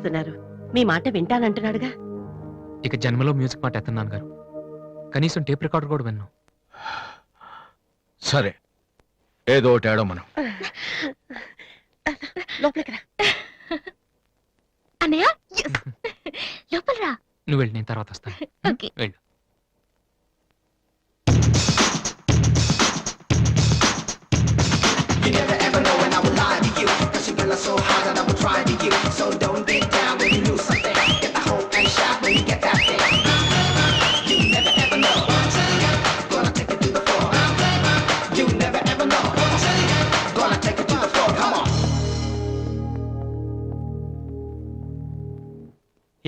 చెప్తున్నారు. మీ మాట వింటానంటున్నాడుగా. ఇక జన్మలో మ్యూజిక్ మాట ఎత్తన్నాను గారు. కనీసం టేప్ రికార్డర్ కూడా విన్ను. సరే, ఏదో ఒకటి ఆడో మనం. లోపలికి రా అన్నయ్య. లోపల రా. నువ్వు వెళ్ళి నేను తర్వాత వస్తాను. వెళ్ళు.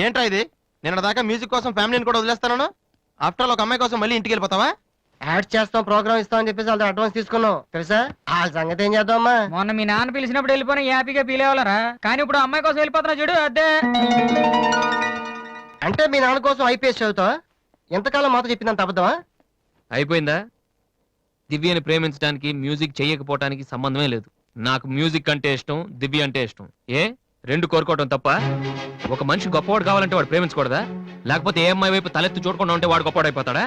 ఏంట్రా ఇది? నిన్న దాకా మ్యూజిక్ కోసం ఫ్యామిలీని కూడా వదిలేస్తాను. ఆఫ్టర్ ఆల్ ఒక అమ్మాయి కోసం మళ్ళీ ఇంటికి వెళ్ళిపోతావా? యాడ్ చేస్తాం, ప్రోగ్రామ్ ఇస్తామని చెప్పేసి వాళ్ళ అడ్వాన్స్ తీసుకున్నాం తెలుసా. ఆ సంగతి ఏం చేద్దామా? మొన్న మీ నాన్న పిలిచినప్పుడు వెళ్ళిపోయినా హ్యాపీగా ఫీల్ అవ్వాలరా, కానీ ఇప్పుడు అమ్మాయి కోసం వెళ్ళిపోతున్నా చూడు. అదే అంటే మీ నాన్న కోసం ఐపీఎస్ చదువుతావా? ఎంతకాలం మాతో చెప్పిందంత అబద్ధమా? అయిపోయిందా? దివ్యని ప్రేమించడానికి మ్యూజిక్ చెయ్యకపోవటానికి సంబంధమే లేదు. నాకు మ్యూజిక్ అంటే ఇష్టం, దివ్య అంటే ఇష్టం. రెండు కోరుకోవటం తప్ప? ఒక మనిషి గొప్పవాడు కావాలంటే వాడు ప్రేమించకూడదా? లేకపోతే ఏ అమ్మాయి వైపు తలెత్తి చూడకుండా ఉంటే వాడు గొప్పవాడు అయిపోతాడా?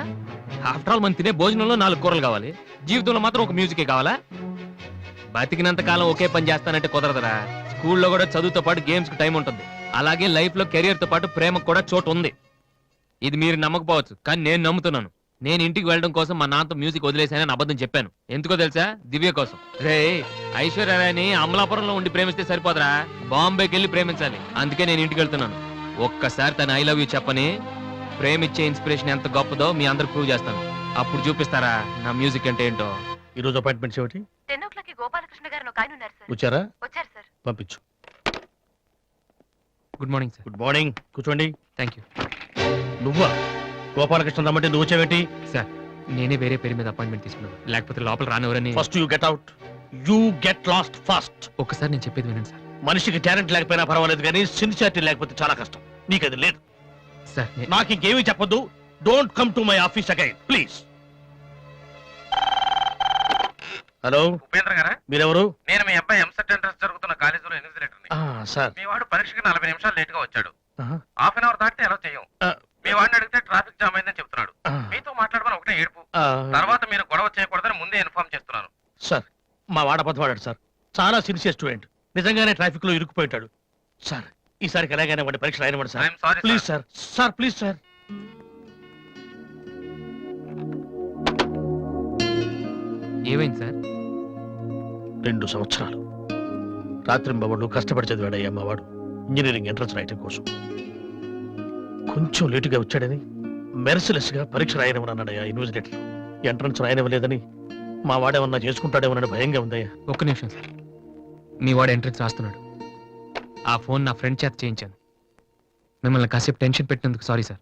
ఆఫ్టర్ ఆల్ మనం తినే భోజనంలో 4 కూరలు కావాలి, జీవితంలో మాత్రం ఒక మ్యూజికే కావాలా? బతికినంత కాలం ఒకే పని చేస్తానంటే కుదరదరా. స్కూల్లో కూడా చదువుతో పాటు గేమ్స్ కి టైం ఉంటుంది. అలాగే లైఫ్ లో కెరియర్ తో పాటు ప్రేమకు కూడా చోటు ఉంది. ఇది మీరు నమ్మకపోవచ్చు, కానీ నేను నమ్ముతున్నాను. నేను ఇంటికి వెళ్ళడం కోసం మా నాన్నతో మ్యూజిక్ వదిలేసానని అబద్ధం చెప్పాను. ఎందుకో తెలుసా? దివ్య కోసం. రే, ఐశ్వర్యరాయని అమలాపురంలో ఉండి ప్రేమిస్తే సరిపోదరా, బాంబేకి వెళ్ళి ప్రేమించాలి. అందుకే నేను ఇంటికి వెళ్తున్నాను. ఒక్కసారి తను ఐ లవ్ యూ చెప్పని ప్రేమిచ్చే ఇన్స్పిరేషన్ ఎంత గొప్పదో మీ అందరికి ప్రూవ్ చేస్తాను. అప్పుడు చూపిస్తారా నా మ్యూజిక్ అంటే ఏంటో. ఈ రోజు అపాయింట్మెంట్స్ ఏమిటి? 10 o'clock గోపాలకృష్ణ గారు ఒక ఆయన ఉన్నారు సార్. వచ్చారా? వచ్చారు సార్. పంపించు. Good morning sir. Good morning, కూర్చోండి. Thank you. నువ్వా? గోపాలకృష్ణ రమ్మంటే నువ్వు వచ్చావేంటి? సార్, నేనే వేరే పేరు మీద అపాయింట్మెంట్ తీసుకున్నాను, లేకపోతే లోపల రానివరని. First you get out. You get lost first. ఒక్కసారి నేను చెప్పేది వినండి సార్. మనిషికి టాలెంట్ లేకపోయినా పర్వాలేదు, కానీ సిన్సియారిటీ లేకపోతే చాలా కష్టం. నీకు అది లేదు. సార్, నాకు ఇంకేమీ చెప్పొద్దు. Don't come to my office again please. Hello, Upendra గారా? మీరెవరు? నేను మీ అబ్బాయి ఎంసెట్ ఎంట్రన్స్ జరుగుతున్న కాలేజీలో ఇన్విజిలేటర్ని. సార్, మీ వాడు పరీక్షకి 40 నిమిషాలు లేట్ గా వచ్చాడు. ఆహా. హాఫ్ అన్ అవర్ దాటితే ఎలా చేయం. మీ వాడిని అడిగితే ట్రాఫిక్ జామ్ అయిందని చెప్తున్నాడు. మీతో మాట్లాడమని ఒకటే ఏడుపు. తర్వాత మీరు గొడవ చేయకూడదని ముందే ఇన్ఫార్మ్ చేస్తున్నాను. సార్, మా వాడపద్వాడాడు సార్. చాలా సిన్సియర్ స్టూడెంట్. నిజంగానే ట్రాఫిక్ లో ఇరుక్కుపోయింటాడు. సార్, ఈసారికి ఎలాగైనా వాడి పరీక్ష రాయనివ్వండి sir. I'm sorry please sir. Sir please sir. ఏమైంది సార్? 2 సంవత్సరాలు రాత్రింబవళ్ళు కష్టపడి చదివాడయ్యా మా వాడు ఇంజనీరింగ్ ఎంట్రన్స్ రాయటం కోసం. కొంచెం లేటుగా వచ్చాడని మెర్సిలెస్ గా పరీక్ష రాయనివ్వనన్నాడయ్యా ఇన్విజిలేటర్. ఎంట్రన్స్ రాయనివ్వలేదని మా వాడేమన్నా చేసుకుంటాడేమోనని భయంగా ఉందయ్యా. ఒక్క నిమిషం సార్. మీ వాడు ఎంట్రన్స్ రాస్తున్నాడు. ఆ ఫోన్ నా ఫ్రెండ్ చేత చేయించాను. మిమ్మల్ని కాసేపు టెన్షన్ పెట్టినందుకు సారీ సార్.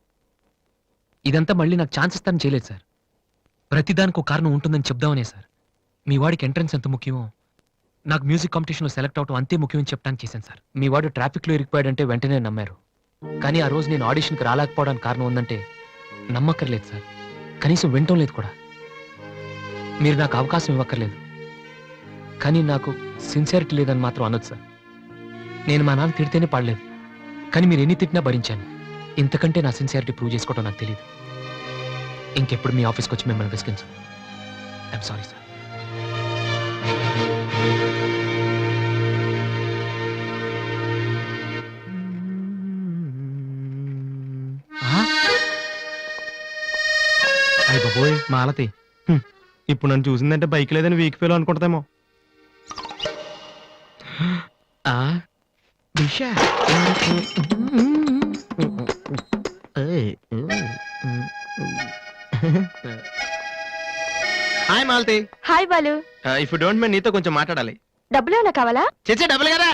ఇదంతా మళ్ళీ నాకు ఛాన్స్ ఇస్తానని చేయలేదు సార్. ప్రతిదానికి ఒక కారణం ఉంటుందని చెప్దామనే సార్. మీ వాడికి ఎంట్రన్స్ ఎంత ముఖ్యమో నాకు మ్యూజిక్ కాంపిటీషన్లో సెలెక్ట్ అవడం అంతే ముఖ్యమని చెప్పడానికి చేశాను సార్. మీ వాడు ట్రాఫిక్లో ఇరికిపోయాడంటే వెంటనే నమ్మారు. కానీ ఆ రోజు నేను ఆడిషన్కి రాలేకపోవడానికి కారణం ఉందంటే నమ్మక్కర్లేదు సార్. కనీసం వినటం లేదు కూడా. మీరు నాకు అవకాశం ఇవ్వక్కర్లేదు, కానీ నాకు సిన్సియారిటీ లేదని మాత్రం అనొచ్చు సార్. నేను మా నాన్న తిడితేనే పడలేదు, కానీ మీరు ఎన్ని తిట్టినా భరించాను. ఇంతకంటే నా సిన్సియారిటీ ప్రూవ్ చేసుకోవడం నాకు తెలియదు. ఇంకెప్పుడు మీ ఆఫీస్కి వచ్చి మిమ్మల్ని విసిగించను. I'm sorry sir. అయ్య బాబోయ్, మాలతి ఇప్పుడు నన్ను చూసిందంటే బైక్ లేదని వీక్ ఫెయిల్ అనుకుంటామేమో. Hi Malathi. Hi Balu. If you don't mind నీతో కొంచెం మాట్లాడాలి. డబ్బులు ఏమైనా కావాలా? చేసే డబ్బులు కదా.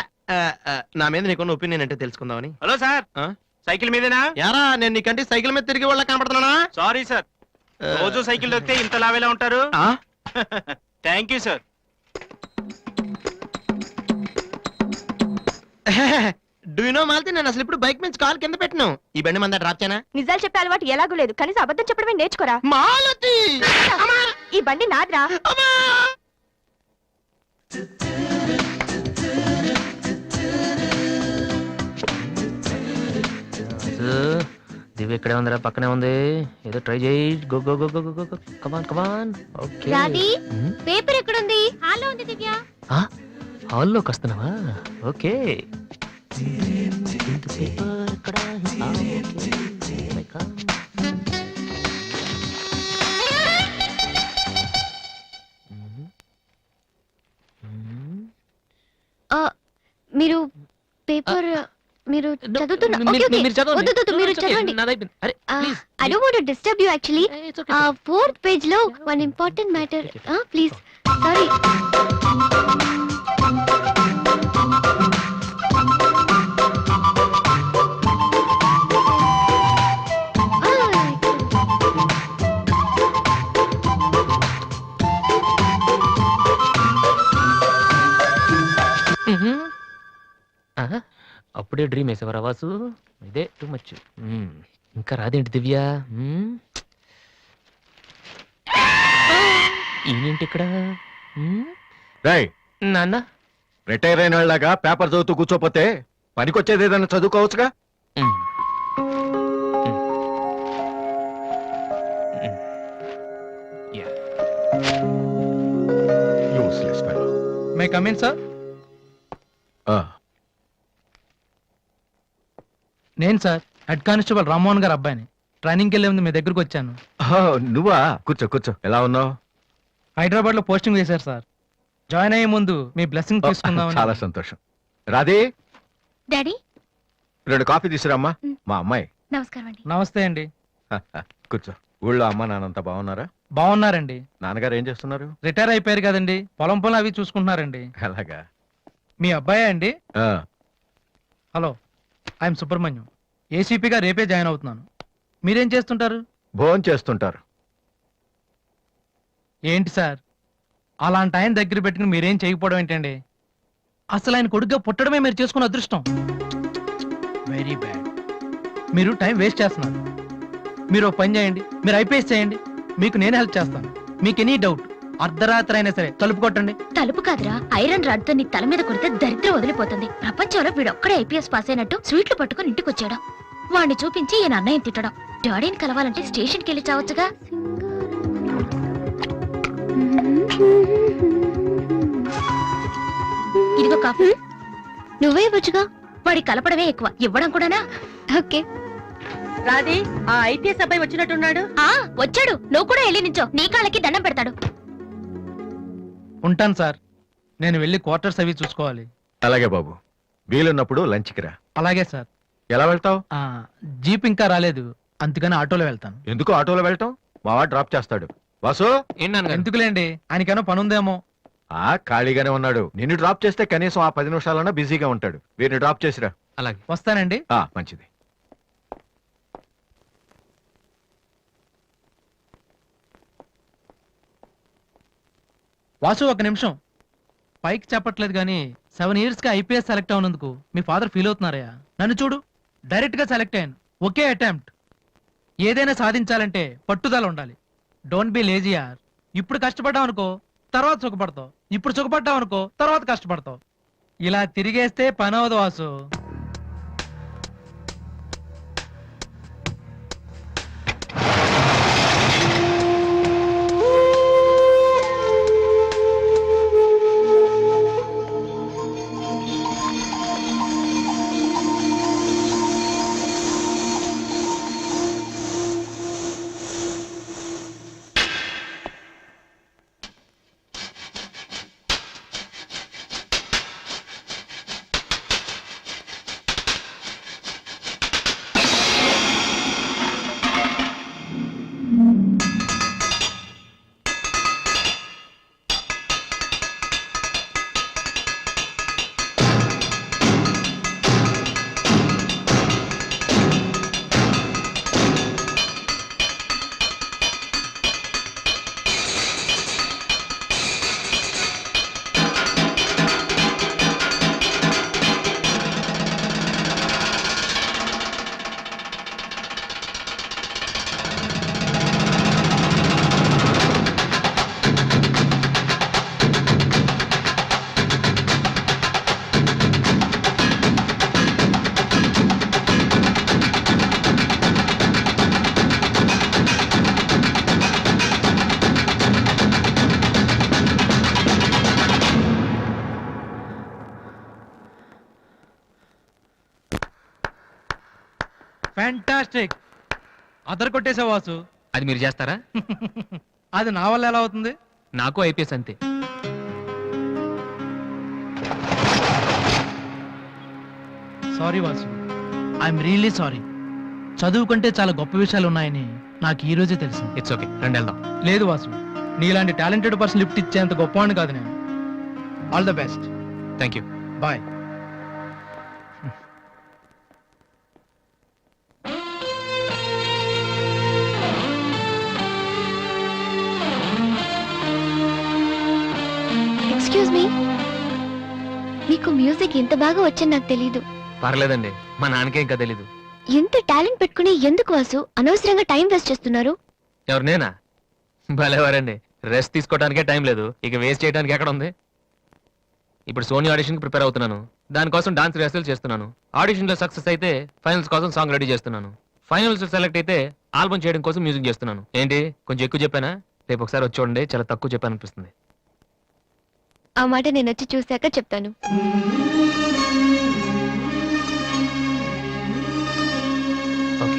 నా మీద నీకున్న ఒపీనియన్ అంటే తెలుసుకుందామని. హలో సార్, సైకిల్ మీదేనా? యారా, నేను నీకంటే సైకిల్ మీద తిరిగి వాళ్ళ కనపడుతున్నానా? సారీ సార్, రోజు సైకిల్ దొక్కితే ఇంత లావేలా ఉంటారు. Thank you sir. Do you know Malathi, నేను అసలు ఇప్పుడు బైక్ మీద కాల్ కింద పెట్టను. ఈ బండి మంద డ్రాప్ చేయనా? నిజాలు చెప్పే అలవాటు ఎలాగూ లేదు, కనీసం అబద్ధం చెప్పడమే నేర్చుకోరా. మాలతి, ఈ బండి నాదిరా. వాసు దివ్య ఇక్కడే ఉందిరా, పక్కనే ఉంది. ఏదో ట్రై చేయి. Go go go go go go come on come on. Okay Radhi paper ఎక్కడుంది? హాల్లో ఉంది దివ్య. హాల్లోకి వస్తున్నావా? ఓకే. పేపర్ ఇక్కడ. మీరు పేపర్ మీరు చదువుతున్నా ఓకే ఓకే వద్దు వద్దు మీరు చదవండి. I don't want to disturb you actually. Fourth page లో one important matter please. Sorry. అప్పుడే డ్రీమ్ వేసేవారా వాసు? ఇదే టూ మచ్. ఇంకా రాదేంటి దివ్య? ఈయనేంటి ఇక్కడ? రాయ్, నాన్న రిటైర్ అయిన వాళ్ళగా పేపర్ చదువుతూ కూర్చోపోతే పనికొచ్చేది ఏదైనా చదువుకోవచ్చుగా. Useless fellow. May come in sir. నేను సార్ హెడ్ కానిస్టేబుల్ రామ్మోహన్ గారు అబ్బాయిని. ట్రైనింగ్కి వెళ్ళే ముందు మీ దగ్గరకు వచ్చాను. నువ్వా? కూర్చో కూర్చో. ఎలా ఉన్నావు? హైదరాబాద్ లో పోస్టింగ్ వేశారు సార్. జాయిన్ అయ్యే ముందు మీ బ్లెస్సింగ్ తీసుకుందాం. చాలా సంతోషం. రాధే, డాడీ 2 కాఫీ తీసుకురామ్మా. మా అమ్మాయి. నమస్కారం అండి. నమస్తే అండి. కూర్చో. ఊళ్ళో అమ్మా నాన్నంతా బాగున్నారా? బాగున్నారండి. నాన్నగారు ఏం చేస్తున్నారు? రిటైర్ అయిపోయారు కదండి, పొలం పొలం అవి చూసుకుంటున్నారండి. అలాగా. మీ అబ్బాయే అండి? ఆ, హలో, ఐఎమ్ సుబ్రహ్మణ్యం. ఏసీపీగా రేపే జాయిన్ అవుతున్నాను. మీరేం చేస్తుంటారు? భోజనం చేస్తుంటారు. ఏంటి సార్ అలాంటి ఆయన దగ్గర పెట్టుకుని మీరేం చేయకపోవడం ఏంటండి? అసలు ఆయన కొడుగ్గా పుట్టడమే మీరు చేసుకున్న అదృష్టం. Very bad. మీరు టైం వేస్ట్ చేస్తున్నారు. మీరు ఒక పని చేయండి, మీరు ఐపీఎస్ చేయండి, మీకు నేను హెల్ప్ చేస్తాను. మీకు ఎనీ డౌట్ అర్ధరాత్రి అయినా సరే తలుపు కొట్టండి. తలుపు కాదురా, ఐరన్ రాడ్ తో నీ తల మీద కొడితే దరిద్రం వదిలిపోతుంది. ప్రపంచంలో వీడొక్కడే ఐపీఎస్ పాస్ అయినట్టు స్వీట్లు పట్టుకుని ఇంటికి వచ్చాడు. వాడిని చూపించి ఈయన అన్నయ్య తిట్టడం. డాడీని కలవాలంటే స్టేషన్కి వెళ్ళి చావచ్చుగా. ఇదిగో కాఫీ. నువ్వే ఇవ్వచ్చుగా. వాడి కలపడమే ఎక్కువ, ఇవ్వడం కూడానా? ఓకే. రాధి ఆ ఐపీఎస్ అబ్బాయి వచ్చినట్టున్నాడు. వచ్చాడు. నువ్వు కూడా వెళ్ళి నించో, నీ కాళ్ళకి దండం పెడతాడు. ఉంటాను సార్, నేను వెళ్ళి క్వార్టర్స్ అవి చూసుకోవాలి. అలాగే బాబు. వీలున్నప్పుడు లంచ్కి రా. అలాగే సార్. ఎలా వెళ్తావు? జీప్ ఇంకా రాలేదు, అందుకని ఆటోలో వెళ్తాను. ఎందుకు ఆటోలో వెళ్ళటం? మావా డ్రాప్ చేస్తాడు. వాసు, ఎందుకులేండి, ఆయనకేమో పని ఉందేమో. ఖాళీగానే ఉన్నాడు. నిన్ను డ్రాప్ చేస్తే కనీసం ఆ 10 నిమిషాలన్నా బిజీగా ఉంటాడు. వీరిని డ్రాప్ చేసిరా. అలాగే. వస్తానండి. మంచిది. వాసు, ఒక నిమిషం. పైకి చెప్పట్లేదు కానీ 7 years గా ఐపీఎస్ సెలెక్ట్ అవునందుకు మీ ఫాదర్ ఫీల్ అవుతున్నారయ్యా. నన్ను చూడు, డైరెక్ట్ గా సెలెక్ట్ అయ్యాను. ఒకే అటెంప్ట్. ఏదైనా సాధించాలంటే పట్టుదల ఉండాలి. డోంట్ బి లేజీ యార్. ఇప్పుడు కష్టపడ్డావు అనుకో, తర్వాత సుఖపడతావు. ఇప్పుడు సుఖపడ్డావు అనుకో, తర్వాత కష్టపడతావు. ఇలా తిరిగేస్తే పని అవదు వాసు. ఫ్యాంటాస్టిక్. అదర్ కొట్టేసా వాసు. అది మీరు చేస్తారా? అది నా వల్ల ఎలా అవుతుంది? నాకు ఐపీఎస్ అంతే. Sorry Vasu, I'm really sorry. చదువు కంటే చాలా గొప్ప విషయాలు ఉన్నాయని నాకు ఈ రోజే తెలిసింది. ఇట్స్ ఓకే, రండి వెళ్దాం. లేదు వాసు, నీలాంటి టాలెంటెడ్ పర్సన్ లిఫ్ట్ ఇచ్చేంత గొప్పవాడిని కాదు నేను. All the best. Thank you. Bye. Excuse me, మీకు మ్యూజిక్ ఇంత బాగా వచ్చని నాకు తెలీదు. పర్లేదండి, మా నాన్నకే ఇంకా తెలీదు. ఎంత టాలెంట్ పెట్టుకుని ఎందుకు వాసు అనవసరంగా టైం వేస్ట్ చేస్తున్నారు? ఎవరు, నేనా? భలేవారండి, రెస్ట్ తీసుకోవడానికే టైం లేదు, ఇక వేస్ట్ చేయడానికి ఎక్కడ ఉంది? ఇప్పుడు సోనీ ఆడిషన్కి ప్రిపేర్ అవుతున్నాను, దానికోసం డాన్స్ రిహర్సల్ చేస్తున్నాను. ఆడిషన్లో సక్సెస్ అయితే ఫైనల్స్ కోసం సాంగ్ రెడీ చేస్తున్నాను. ఫైనల్స్ సెలెక్ట్ అయితే ఆల్బమ్ చేయడం కోసం మ్యూజిక్ చేస్తున్నాను. ఏంటి కొంచెం ఎక్కువ చెప్పానా? రేపు ఒకసారి వచ్చి చూడండి, చాలా తక్కువ చెప్పాను అనిపిస్తుంది. ఆ మాట నేను వచ్చి చూశాక చెప్తాను. ఓకే,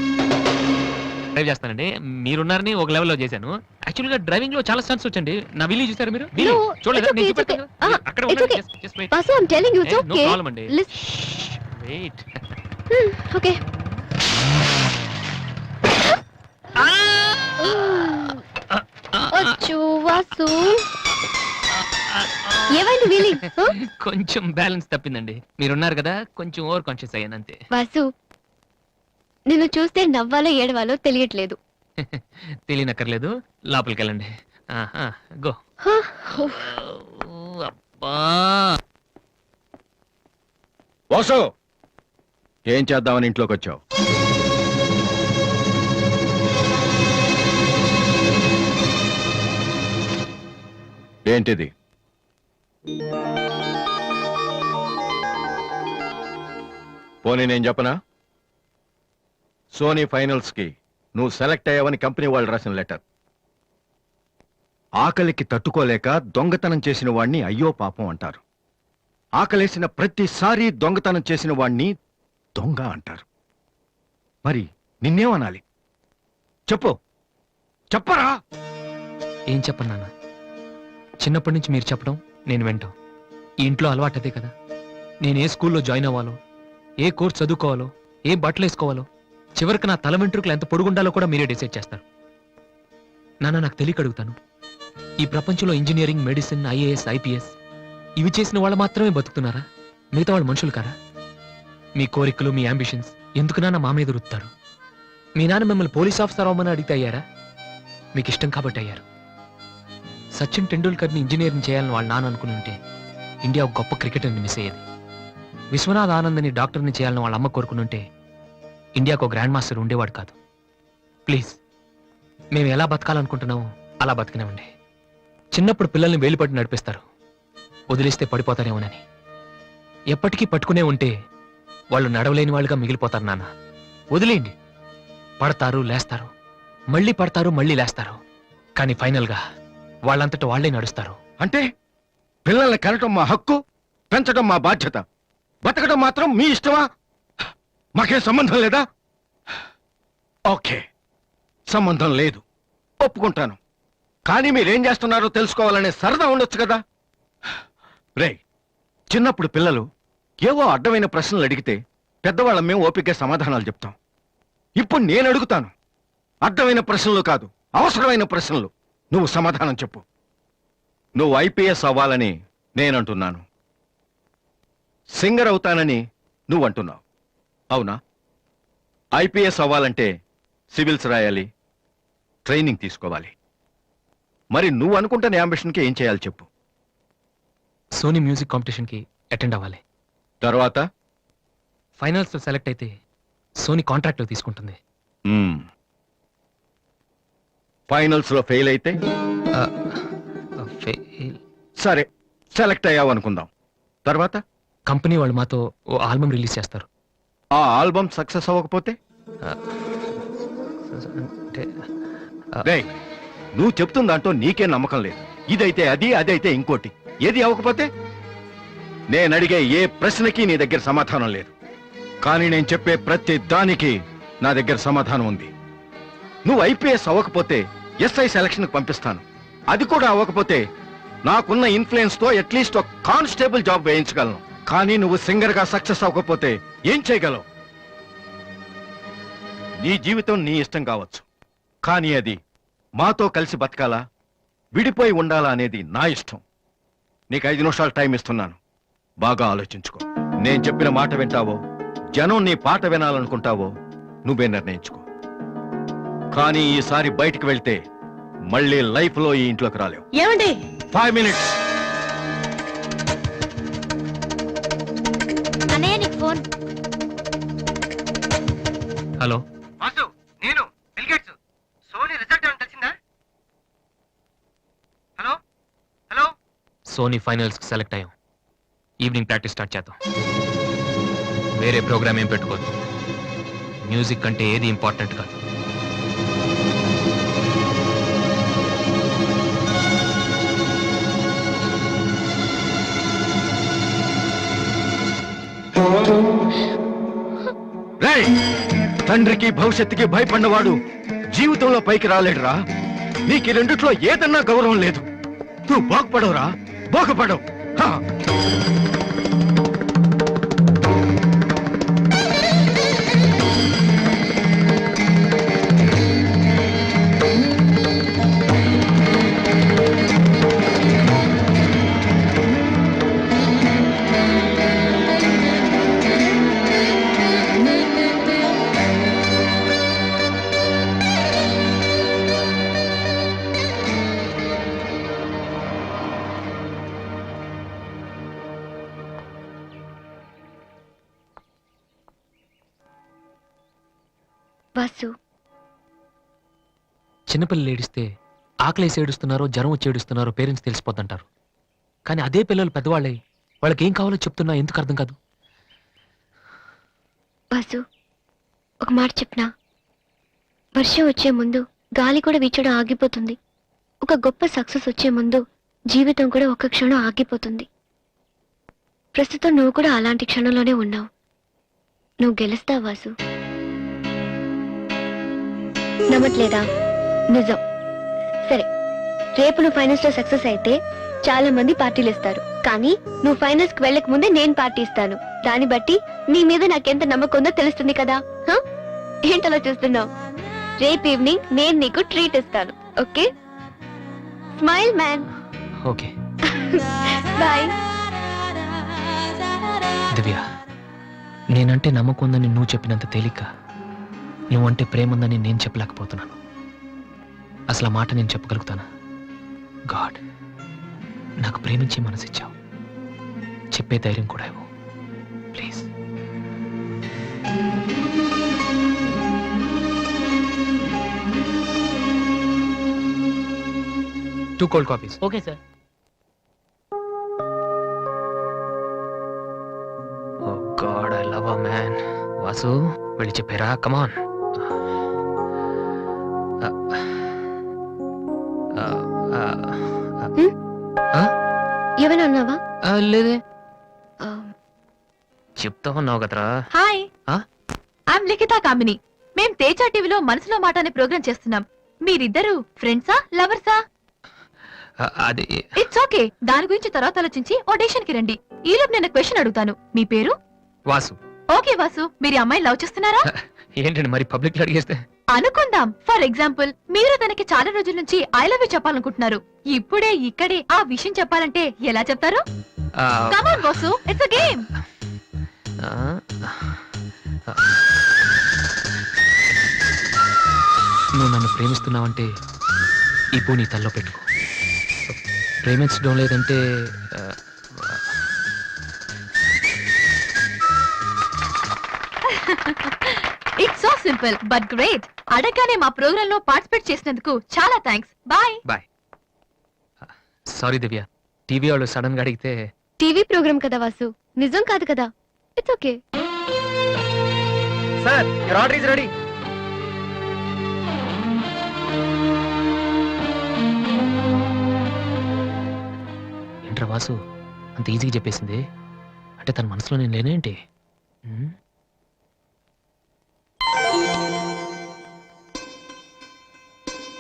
డ్రైవ్ చేస్తానండి. మీరున్నారని ఒక లెవెల్లో చేశాను. యాక్చువల్గా డ్రైవింగ్ లో చాలా స్టన్స్ వచ్చండి. నా విల్లు చూసారు మీరు? No, చూడలేదా? it's okay, నేను it's okay. చూపెడతాను కదా. అక్కడ it's ఉండండి. okay. Just wait. Vasu, I'm telling you, it's No okay. problem అండి. Wait. ఓకే. అచ్చో వాసు, ఏమైంది వీలి? కొంచెం బ్యాలెన్స్ తప్పిందండి. మీరున్నారు కదా, కొంచెం ఓవర్ కాన్షియస్ అయ్యాను అంతే. వాసు, నిన్ను చూస్తే నవ్వాలో ఏడవాలో తెలియట్లేదు. తెలియనక్కర్లేదు, లోపలికి వెళ్ళండి. గో. అబ్బా, వాసు, ఏం చేద్దామని ఇంట్లోకి వచ్చావు? ఏంటిది? పోనీ నేను చెప్పనా? సోనీ ఫైనల్స్ కి నువ్వు సెలెక్ట్ అయ్యావని కంపెనీ వాళ్ళు రాసిన లెటర్. ఆకలికి తట్టుకోలేక దొంగతనం చేసిన వాణ్ణి అయ్యో పాపం అంటారు. ఆకలేసిన ప్రతిసారి దొంగతనం చేసిన వాణ్ణి దొంగ అంటారు. మరి నిన్నేమనాలి? చెప్పు, చెప్పరా? ఏం చెప్పను నాన్న. చిన్నప్పటి నుంచి మీరు చెప్పడం నేను వింటాం. ఈ ఇంట్లో అలవాటు అదే కదా. నేను ఏ స్కూల్లో జాయిన్ అవ్వాలో, ఏ కోర్స్ చదువుకోవాలో, ఏ బట్టలు వేసుకోవాలో, చివరికి నా తల వెంట్రుకలు ఎంత పొడుగుండాలో కూడా మీరే డిసైడ్ చేస్తారు. నాన్న, నాకు తెలియక అడుగుతాను, ఈ ప్రపంచంలో ఇంజనీరింగ్, మెడిసిన్, ఐఏఎస్, ఐపీఎస్ ఇవి చేసిన వాళ్ళు మాత్రమే బతుకుతున్నారా? మిగతా వాళ్ళు మనుషులు కారా? మీ కోరికలు, మీ అంబిషన్స్ ఎందుకు నాన్న మా మీద రుత్తారు? మీ నాన్న మిమ్మల్ని పోలీస్ ఆఫీసర్ అవ్వమని అడిగితే అయ్యారా? మీకు ఇష్టం కాబట్టి అయ్యారు. సచిన్ టెండూల్కర్ని ఇంజనీరింగ్ చేయాలని వాళ్ళ నాన్న అనుకుని ఉంటే ఇండియా ఒక గొప్ప క్రికెటర్ని మిస్ అయ్యేది. విశ్వనాథ్ ఆనంద్ని డాక్టర్ని చేయాలని వాళ్ళ అమ్మ కోరుకుని ఉంటే ఇండియాకు ఒక గ్రాండ్ మాస్టర్ ఉండేవాడు కాదు. ప్లీజ్, మేము ఎలా బతకాలనుకుంటున్నామో అలా బతికినామండి. చిన్నప్పుడు పిల్లల్ని వేలుపట్టి నడిపిస్తారు, వదిలేస్తే పడిపోతారేమోనని. ఎప్పటికీ పట్టుకునే ఉంటే వాళ్ళు నడవలేని వాళ్ళుగా మిగిలిపోతారు నాన్న. వదిలేయండి, పడతారు, లేస్తారు, మళ్ళీ పడతారు, మళ్ళీ లేస్తారు, కానీ ఫైనల్గా వాళ్ళంతట వాళ్లే నడుస్తారు. అంటే పిల్లల్ని కనటం మా హక్కు, పెంచడం మా బాధ్యత, బతకడం మాత్రం మీ ఇష్టమా? మాకేం సంబంధం లేదా? ఓకే, సంబంధం లేదు, ఒప్పుకుంటాను. కానీ మీరేం చేస్తున్నారో తెలుసుకోవాలనే సరదా ఉండొచ్చు కదా. రే, చిన్నప్పుడు పిల్లలు ఏవో అడ్డమైన ప్రశ్నలు అడిగితే పెద్దవాళ్ళం మేము ఓపిక సమాధానాలు చెప్తాం. ఇప్పుడు నేను అడుగుతాను, అడ్డమైన ప్రశ్నలు కాదు, అవసరమైన ప్రశ్నలు. నువ్వు సమాధానం చెప్పు. నువ్వు ఐపీఎస్ అవ్వాలని నేనంటున్నాను, సింగర్ అవుతానని నువ్వు అంటున్నావు, అవునా? ఐపీఎస్ అవ్వాలంటే సివిల్స్ రాయాలి, ట్రైనింగ్ తీసుకోవాలి. మరి నువ్వు అనుకుంటున్న అంబిషన్కి ఏం చేయాలి చెప్పు. సోనీ మ్యూజిక్ కాంపిటీషన్కి అటెండ్ అవ్వాలి. తర్వాత ఫైనల్స్ సెలెక్ట్ అయితే సోనీ కాంట్రాక్ట్లో తీసుకుంటుంది. ఫైనల్స్ లో ఫెయిల్ అయితే సరే, సెలెక్ట్ అయ్యావు అనుకుందాం. తర్వాత కంపెనీ వాళ్ళు మాతో ఓ ఆల్బమ్ రిలీజ్ చేస్తారు. ఆ ఆల్బమ్ సక్సెస్ అవ్వకపోతే అంటే రేయ్, నువ్వు చెప్తున్న దాంట్లో నీకే నమ్మకం లేదు. ఇదైతే అది, అదైతే ఇంకోటి. ఏది అవ్వకపోతే? నేను అడిగే ఏ ప్రశ్నకి నీ దగ్గర సమాధానం లేదు. కానీ నేను చెప్పే ప్రతి దానికి నా దగ్గర సమాధానం ఉంది. నువ్వు ఐపీఎస్ అవ్వకపోతే ఎస్ఐ సెలక్షన్ పంపిస్తాను. అది కూడా అవ్వకపోతే నాకున్న ఇన్ఫ్లుయెన్స్ తో అట్లీస్ట్ ఒక కానిస్టేబుల్ జాబ్ వేయించగలను. కానీ నువ్వు సింగర్ గా సక్సెస్ అవ్వకపోతే ఏం చేయగలవు? నీ జీవితం నీ ఇష్టం కావచ్చు, కానీ అది మాతో కలిసి బతకాలా, విడిపోయి ఉండాలా అనేది నా ఇష్టం. నీకు 5 నిమిషాలు టైం ఇస్తున్నాను. బాగా ఆలోచించుకో. నేను చెప్పిన మాట వింటావో, జనం నీ పాట వినాలనుకుంటావో నువ్వే నిర్ణయించుకో. కానీ ఈసారి బయటికి వెళ్తే మళ్ళీ లైఫ్ లో ఈ ఇంట్లోకి రాలేవు. ఏమండి 5 మినిట్స్. అన్నయ్య నీకు ఫోన్. హలో, వాసు, నేను బిల్గేట్స్. సోనీ రిజల్ట్ ఏమైనా తెలిసిందా? Hello hello. సోనీ ఫైనల్స్ కి సెలెక్ట్ అయ్యాం. ఈవినింగ్ ప్రాక్టీస్ స్టార్ట్ చేద్దాం. వేరే ప్రోగ్రామ్ ఏం పెట్టుకోవద్దు. మ్యూజిక్ అంటే ఏది ఇంపార్టెంట్ కాదు. రేయ్, తండ్రికి భవిష్యత్తుకి భయపడినవాడు జీవితంలో పైకి రాలేడురా. నీకు ఈ రెండిట్లో ఏదన్నా గౌరవం లేదు. నువ్వు బాగుపడవురా, బాగుపడవు. హా. వాసు, చిన్నపిల్లలు ఏడిస్తే ఆకలేసి ఏడుస్తున్నారో జ్వరం వచ్చి ఏడుస్తున్నారో పేరెంట్స్ తెలిసిపోతుంటారు. కానీ అదే పిల్లలు పెద్దవాళ్ళై వాళ్ళకి ఏం కావాలో చెప్తున్నా ఎందుకు అర్థం కాదు? వాసు, ఒక మాట చెప్పనా? వర్షం వచ్చే ముందు గాలి కూడా వీచడం ఆగిపోతుంది. ఒక గొప్ప సక్సెస్ వచ్చే ముందు జీవితం కూడా ఒక క్షణం ఆగిపోతుంది. ప్రస్తుతం నువ్వు కూడా అలాంటి క్షణంలోనే ఉన్నావు. నువ్వు గెలుస్తావు వాసు. నమ్మట్లేదా? నిజం. సరే, రేపు నువ్వు ఫైనల్స్ లో సక్సెస్ అయితే చాలా మంది పార్టీలు ఇస్తారు. కానీ నువ్వు ఫైనల్స్ కి వెళ్ళక ముందే నేను పార్టీ ఇస్తాను. దాన్ని బట్టి నీ మీద నాకెంత నమ్మకం ఉందో తెలుస్తుంది కదా. హ? ఏంటలా చూస్తున్నావు? రేపు ఈవినింగ్ నేను నీకు ట్రీట్ ఇస్తాను. Okay? Smile man. Okay bye. Divya, నేనంటే నమ్మకం ఉందని నువ్వు చెప్పినంత తేలిక నువ్వంటే ప్రేమ ఉందని నేను చెప్పలేకపోతున్నాను. అసలు ఆ మాట నేను చెప్పగలుగుతానా? గాడ్, నాకు ప్రేమించి మనసిచ్చావు. చెప్పే ధైర్యం కూడా ఇవ్వు please. 2 cold coffees. Okay sir. Oh God, I love her, man. Vasu, వెళ్ళి చెప్పారా? కమాన్. ఏమైనా అన్నావా? లేదే, చెప్తా ఉన్నావు కదరా. హాయ్, ఆ? ఐఎమ్ లిఖితా కామిని. మేం తేజ టీవీలో మనసులో మాట అనే ప్రోగ్రామ్ చేస్తున్నాం. మీరిద్దరు ఫ్రెండ్సా, లవర్సా? అది ఇట్స్ ఓకే, దాని గురించి తర్వాత ఆలోచించి ఆడిషన్ కి రండి. ఈలోపు నేను క్వశ్చన్ అడుగుతాను. మీ పేరు? వాసు. ఓకే వాసు, మీరు ఈ అమ్మాయిని లవ్ చేస్తున్నారా? ఏంటండి మరి పబ్లిక్ లో అడిగేస్తే? అనుకుందాం. ఫర్ ఎగ్జాంపుల్, మీరు తనకి చాలా రోజుల నుంచి ఐ లవ్ యూ చెప్పాలనుకుంటున్నారు. ఇప్పుడే ఇక్కడే ఆ విషయం చెప్పాలంటే ఎలా చెప్తారు? కమాన్ వాసు, ఇట్స్ అ గేమ్. నువ్వు నన్ను ప్రేమిస్తున్నావంటే ఈ పూ నీ తల్లో పెట్టుకో. ప్రేమించడం లేదంటే it's so simple but great. అడగగానే మా ప్రోగ్రామ్ లో పార్టిసిపేట్ చేసినందుకు చాలా థ్యాంక్స్. బాయ్. బాయ్. సారీ దివ్య, టీవీ వాళ్ళు సడన్ గా అడిగితే. టీవీ ప్రోగ్రామ్ కదా వాసు, నిజం కాదు కదా. It's okay. Sir, your order is ready. ఏంట్రా వాసు, అంత ఈజీగా చెప్పేసింది? అంటే తన మనసులో నేను లేనేంటి?